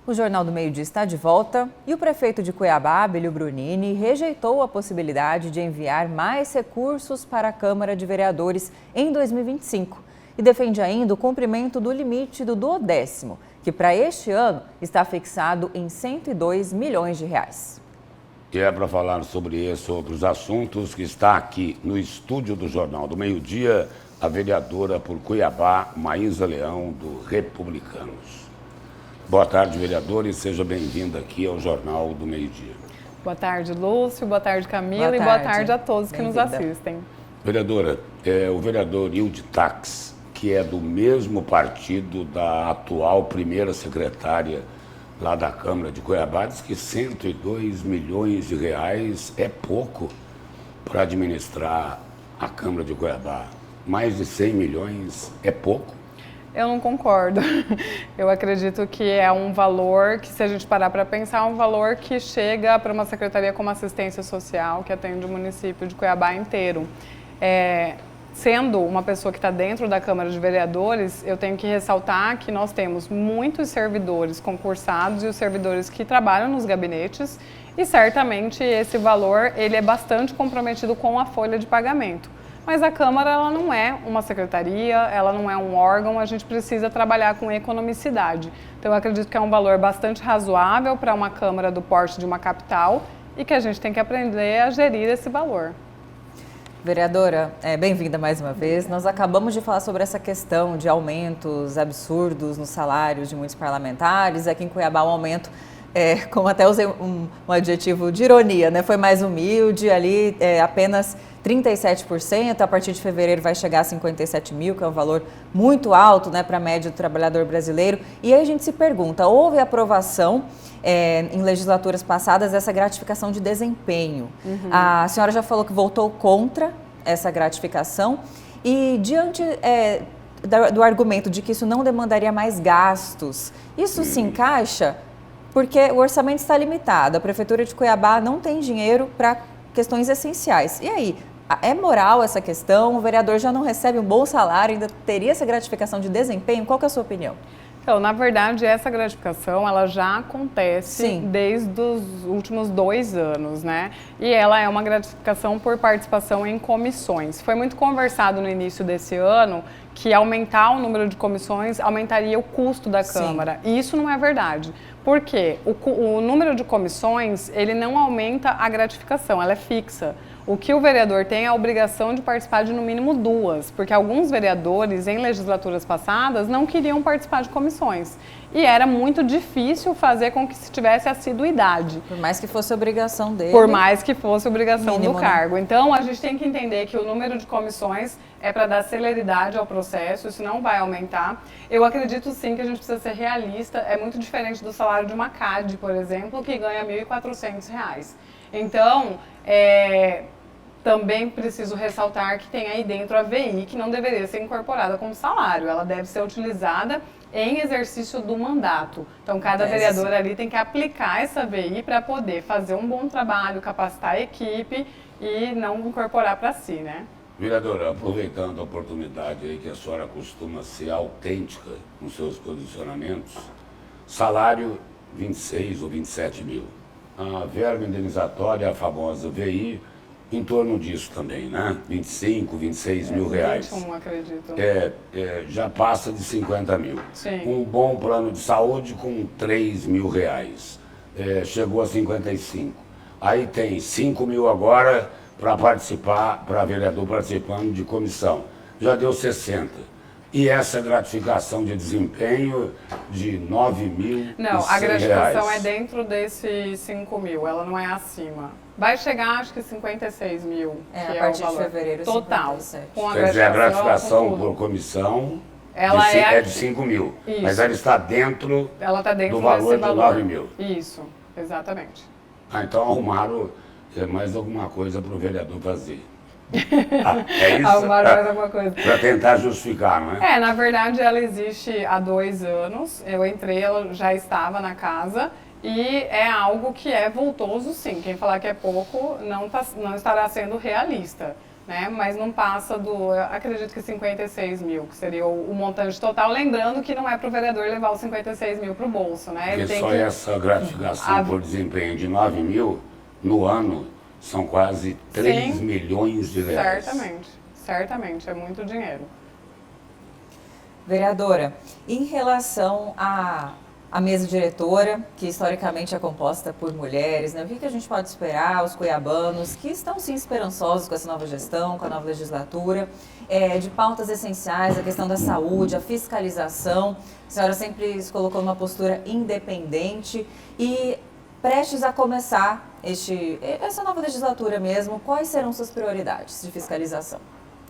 O Jornal do Meio-Dia está de volta e o prefeito de Cuiabá, Abílio Brunini, rejeitou a possibilidade de enviar mais recursos para a Câmara de Vereadores em 2025 e defende ainda o cumprimento do limite do 10º, que para este ano está fixado em R$ 102 milhões. E é para falar sobre isso, sobre os assuntos, que está aqui no estúdio do Jornal do Meio-Dia, a vereadora por Cuiabá, Maísa Leão, do Republicanos. Boa tarde, vereadora, e seja bem-vinda aqui ao Jornal do Meio-Dia. Boa tarde, Lúcio. Boa tarde, Camila. E boa tarde a todos que nos assistem. Vereadora, o vereador Hilde Tax, que é do mesmo partido da atual primeira secretária lá da Câmara de Cuiabá, diz que R$ 102 milhões é pouco para administrar a Câmara de Cuiabá. Mais de 100 milhões é pouco? Eu não concordo. Eu acredito que é um valor que, se a gente parar para pensar, é um valor que chega para uma secretaria como assistência social, que atende o município de Cuiabá inteiro. Sendo uma pessoa que está dentro da Câmara de Vereadores, eu tenho que ressaltar que nós temos muitos servidores concursados e os servidores que trabalham nos gabinetes e certamente esse valor ele é bastante comprometido com a folha de pagamento. Mas a Câmara ela não é uma secretaria, ela não é um órgão, a gente precisa trabalhar com economicidade. Então eu acredito que é um valor bastante razoável para uma Câmara do porte de uma capital e que a gente tem que aprender a gerir esse valor. Vereadora, bem-vinda mais uma vez. Nós acabamos de falar sobre essa questão de aumentos absurdos nos salários de muitos parlamentares. Aqui em Cuiabá o aumento, como até usei um adjetivo de ironia, né? Foi mais humilde, ali apenas 37%, a partir de fevereiro vai chegar a 57 mil, que é um valor muito alto, né, para a média do trabalhador brasileiro. E aí a gente se pergunta, houve aprovação em legislaturas passadas dessa gratificação de desempenho. Uhum. A senhora já falou que votou contra essa gratificação e diante do argumento de que isso não demandaria mais gastos, isso se encaixa porque o orçamento está limitado, a Prefeitura de Cuiabá não tem dinheiro para questões essenciais. E aí, é moral essa questão? O vereador já não recebe um bom salário, ainda teria essa gratificação de desempenho? Qual que é a sua opinião? Então, na verdade, essa gratificação, ela já acontece desde os últimos 2 anos, né? E ela é uma gratificação por participação em comissões. Foi muito conversado no início desse ano que aumentar o número de comissões aumentaria o custo da Câmara. E isso não é verdade. Por quê? O número de comissões, ele não aumenta a gratificação, ela é fixa. O que o vereador tem é a obrigação de participar de no mínimo 2, porque alguns vereadores em legislaturas passadas não queriam participar de comissões. E era muito difícil fazer com que se tivesse assiduidade. Por mais que fosse obrigação dele. Por mais que fosse obrigação mínimo, do cargo. Né? Então, a gente tem que entender que o número de comissões é para dar celeridade ao processo, isso não vai aumentar. Eu acredito sim que a gente precisa ser realista, é muito diferente do salário de uma CAD, por exemplo, que ganha R$ 1.400. Então, também preciso ressaltar que tem aí dentro a VI, que não deveria ser incorporada como salário, ela deve ser utilizada em exercício do mandato. Então, cada vereador ali tem que aplicar essa VI para poder fazer um bom trabalho, capacitar a equipe e não incorporar para si, né? Vereadora, aproveitando a oportunidade aí que a senhora costuma ser autêntica nos seus posicionamentos, salário 26 ou 27 mil. A verba indenizatória, a famosa VI, em torno disso também, né? 25, 26 mil reais. 21, acredito. Já passa de 50 mil. Sim. Um bom plano de saúde com 3 mil reais. Chegou a 55. Aí tem 5 mil agora para participar, para vereador participando de comissão. Já deu 60. E essa gratificação de desempenho de 9 mil. Não, a gratificação é dentro desses 5 mil, ela não é acima. Vai chegar, acho que 56 mil, que a partir de fevereiro, total. Com a gratificação por comissão ela é de 5 mil, isso. Mas ela está dentro, do valor de 9 mil. Isso, exatamente. Então arrumaram mais alguma coisa para o vereador fazer. É isso? Arrumaram mais alguma coisa. Para tentar justificar, não é? Na verdade ela existe há 2 anos, eu entrei, ela já estava na casa. E é algo que é voltoso, sim. Quem falar que é pouco não estará sendo realista. né? Mas não passa eu acredito que 56 mil, que seria o montante total. Lembrando que não é para o vereador levar os 56 mil para o bolso, né? Porque só essa gratificação por desempenho de 9 mil no ano são quase 3 milhões de reais. Certamente, é muito dinheiro. Vereadora, em relação à mesa diretora, que historicamente é composta por mulheres, né? O que a gente pode esperar, os cuiabanos, que estão sim esperançosos com essa nova gestão, com a nova legislatura, de pautas essenciais, a questão da saúde, a fiscalização. A senhora sempre se colocou numa postura independente e prestes a começar essa nova legislatura mesmo, quais serão suas prioridades de fiscalização?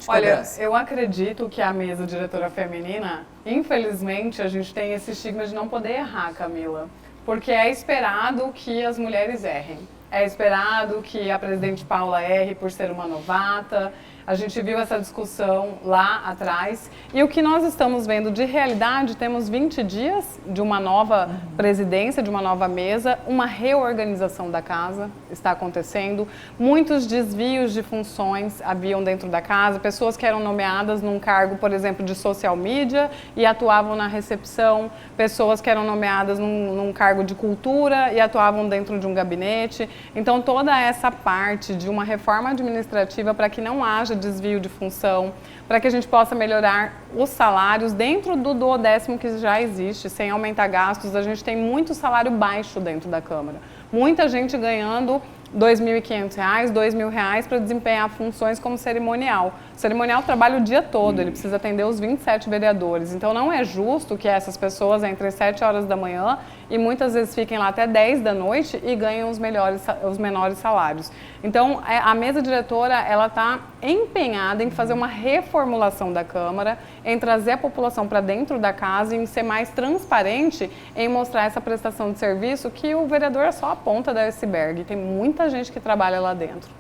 Olha, eu acredito que a mesa diretora feminina, infelizmente, a gente tem esse estigma de não poder errar, Camila. Porque é esperado que as mulheres errem. É esperado que a presidente Paula erre por ser uma novata. A gente viu essa discussão lá atrás. E o que nós estamos vendo de realidade, temos 20 dias de uma nova presidência, de uma nova mesa, uma reorganização da casa está acontecendo. Muitos desvios de funções haviam dentro da casa, pessoas que eram nomeadas num cargo, por exemplo, de social media e atuavam na recepção, pessoas que eram nomeadas num cargo de cultura e atuavam dentro de um gabinete. Então, toda essa parte de uma reforma administrativa para que não haja desvio de função, para que a gente possa melhorar os salários dentro do duodécimo que já existe, sem aumentar gastos. A gente tem muito salário baixo dentro da Câmara. Muita gente ganhando R$ 2.500, R$ 2.000 para desempenhar funções como cerimonial. O cerimonial trabalha o dia todo, ele precisa atender os 27 vereadores. Então não é justo que essas pessoas entrem às 7 horas da manhã e muitas vezes fiquem lá até 10 da noite e ganhem os menores salários. Então a mesa diretora ela está empenhada em fazer uma reformulação da Câmara, em trazer a população para dentro da casa e em ser mais transparente, em mostrar essa prestação de serviço que o vereador é só a ponta da iceberg. Tem muita gente que trabalha lá dentro.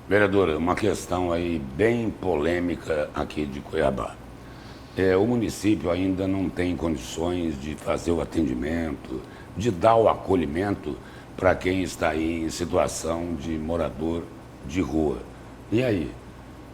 Vereadora, uma questão aí bem polêmica aqui de Cuiabá. O município ainda não tem condições de fazer o atendimento, de dar o acolhimento para quem está aí em situação de morador de rua. E aí,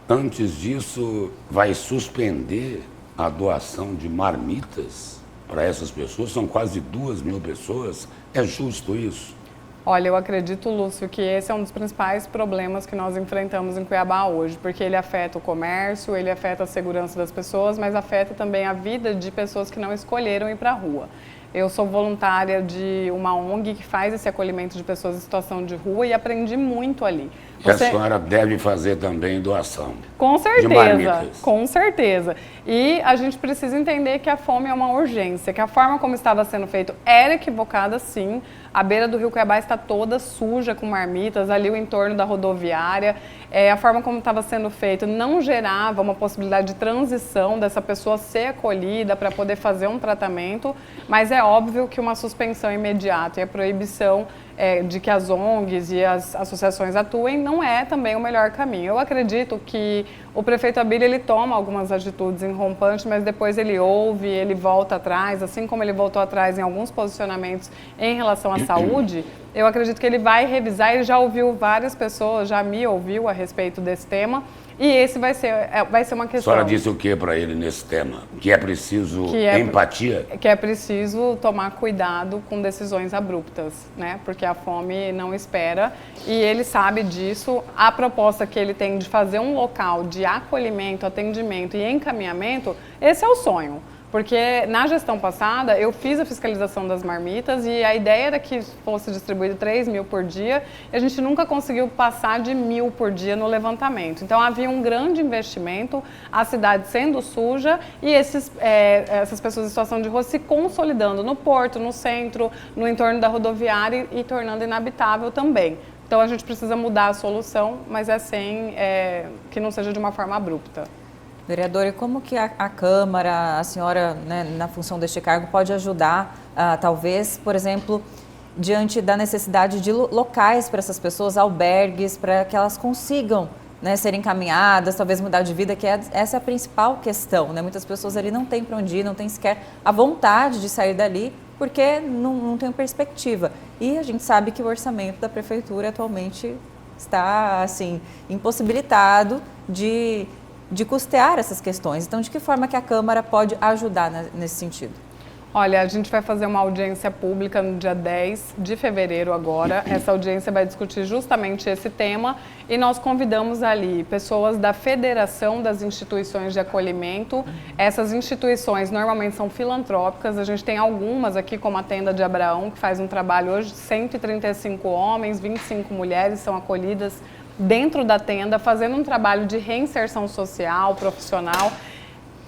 antes disso, vai suspender a doação de marmitas para essas pessoas? São quase 2.000 pessoas. É justo isso? Olha, eu acredito, Lúcio, que esse é um dos principais problemas que nós enfrentamos em Cuiabá hoje, porque ele afeta o comércio, ele afeta a segurança das pessoas, mas afeta também a vida de pessoas que não escolheram ir para a rua. Eu sou voluntária de uma ONG que faz esse acolhimento de pessoas em situação de rua e aprendi muito ali. E a senhora deve fazer também doação. Com certeza, de marmitas. Com certeza. E a gente precisa entender que a fome é uma urgência, que a forma como estava sendo feito era equivocada, sim. A beira do Rio Cuiabá está toda suja com marmitas, ali o entorno da rodoviária. A forma como estava sendo feito não gerava uma possibilidade de transição dessa pessoa ser acolhida para poder fazer um tratamento, mas é óbvio que uma suspensão imediata e a proibição de que as ONGs e as associações atuem não é também o melhor caminho. Eu acredito que o prefeito Abílio ele toma algumas atitudes rompantes, mas depois ele ouve, ele volta atrás, assim como ele voltou atrás em alguns posicionamentos em relação à saúde. Eu acredito que ele vai revisar, ele já ouviu várias pessoas, já me ouviu a respeito desse tema. E esse vai ser uma questão. A senhora disse o que para ele nesse tema? Que é preciso empatia? Que é preciso tomar cuidado com decisões abruptas, né? Porque a fome não espera e ele sabe disso. A proposta que ele tem de fazer um local de acolhimento, atendimento e encaminhamento, esse é o sonho. Porque na gestão passada eu fiz a fiscalização das marmitas e a ideia era que fosse distribuído 3.000 por dia e a gente nunca conseguiu passar de 1.000 por dia no levantamento. Então havia um grande investimento, a cidade sendo suja e essas pessoas em situação de rua se consolidando no porto, no centro, no entorno da rodoviária e tornando inabitável também. Então a gente precisa mudar a solução, mas que não seja de uma forma abrupta. Vereador, e como que a Câmara, a senhora, né, na função deste cargo, pode ajudar, talvez, por exemplo, diante da necessidade de locais para essas pessoas, albergues, para que elas consigam, né, ser encaminhadas, talvez mudar de vida, que essa é a principal questão, né? Muitas pessoas ali não têm para onde ir, não têm sequer a vontade de sair dali, porque não tem perspectiva. E a gente sabe que o orçamento da Prefeitura atualmente está, assim, impossibilitado de custear essas questões. Então, de que forma que a Câmara pode ajudar nesse sentido? Olha, a gente vai fazer uma audiência pública no dia 10 de fevereiro agora. Essa audiência vai discutir justamente esse tema e nós convidamos ali pessoas da Federação das Instituições de Acolhimento. Essas instituições normalmente são filantrópicas, a gente tem algumas aqui como a Tenda de Abraão, que faz um trabalho hoje, 135 homens, 25 mulheres são acolhidas dentro da tenda, fazendo um trabalho de reinserção social, profissional.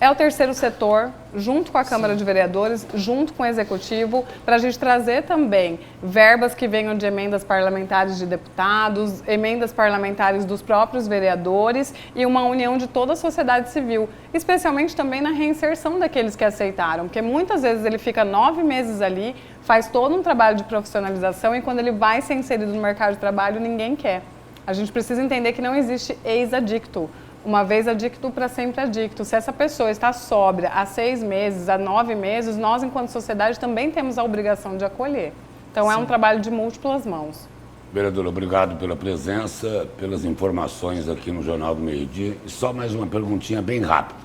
É o terceiro setor, junto com a Câmara de Vereadores, junto com o Executivo, para a gente trazer também verbas que venham de emendas parlamentares de deputados, emendas parlamentares dos próprios vereadores e uma união de toda a sociedade civil, especialmente também na reinserção daqueles que aceitaram, porque muitas vezes ele fica 9 meses ali, faz todo um trabalho de profissionalização e quando ele vai ser inserido no mercado de trabalho, ninguém quer. A gente precisa entender que não existe ex-adicto. Uma vez adicto, para sempre adicto. Se essa pessoa está sóbria há 6 meses, há 9 meses, nós, enquanto sociedade, também temos a obrigação de acolher. Então, é um trabalho de múltiplas mãos. Vereadora, obrigado pela presença, pelas informações aqui no Jornal do Meio-Dia. E só mais uma perguntinha bem rápida.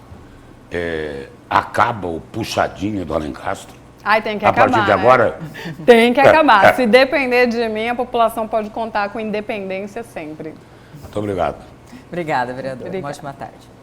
Acaba o puxadinho do Alencastro? Ai, tem que acabar, a partir de agora? Tem que acabar. Se depender de mim, a população pode contar com independência sempre. Muito obrigado. Obrigada, vereadora. Obrigada. Uma ótima tarde.